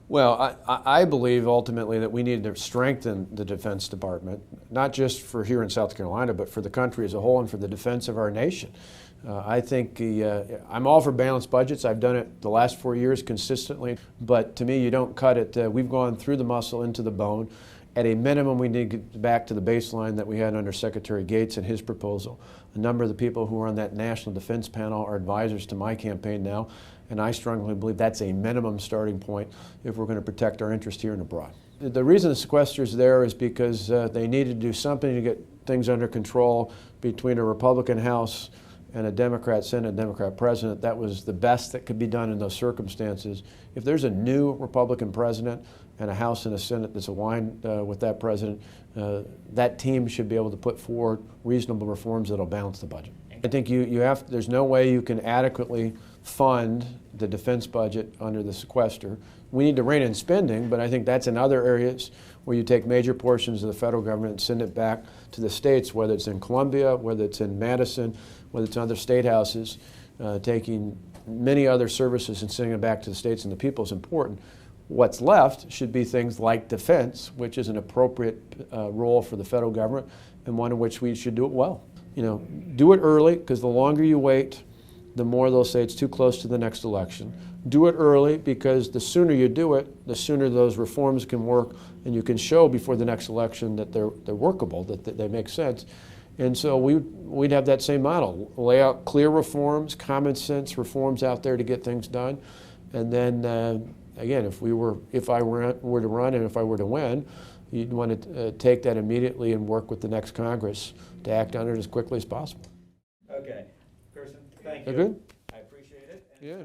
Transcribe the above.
Well, I believe ultimately that we need to strengthen the Defense Department, not just for here in South Carolina, but for the country as a whole and for the defense of our nation. I think I'm all for balanced budgets. I've done it the last 4 years consistently, but to me, you don't cut it. We've gone through the muscle into the bone. At a minimum, we need to get back to the baseline that we had under Secretary Gates and his proposal. A number of the people who are on that National Defense Panel are advisors to my campaign now, and I strongly believe that's a minimum starting point if we're going to protect our interest here and abroad. The reason the sequester is there is because they needed to do something to get things under control between a Republican House and a Democrat Senate, Democrat President. That was the best that could be done in those circumstances. If there's a new Republican president and a House and a Senate that's aligned with that president, that team should be able to put forward reasonable reforms that'll balance the budget. I think there's no way you can adequately fund the defense budget under the sequester. We need to rein in spending, but I think that's in other areas where you take major portions of the federal government and send it back to the states, whether it's in Columbia, whether it's in Madison, whether it's in other state houses, taking many other services and sending it back to the states and the people is important. What's left should be things like defense, which is an appropriate role for the federal government and one in which we should do it well. You know, do it early, because the longer you wait, the more they'll say it's too close to the next election. Do it early, because the sooner you do it, the sooner those reforms can work, and you can show before the next election that they're workable, that they make sense. And so we'd have that same model. Lay out clear reforms, common sense reforms out there to get things done. And then, again, if I were to run and if I were to win, you'd want to take that immediately and work with the next Congress to act on it as quickly as possible. Okay. Kirsten, thank you. Good? I appreciate it. Yeah.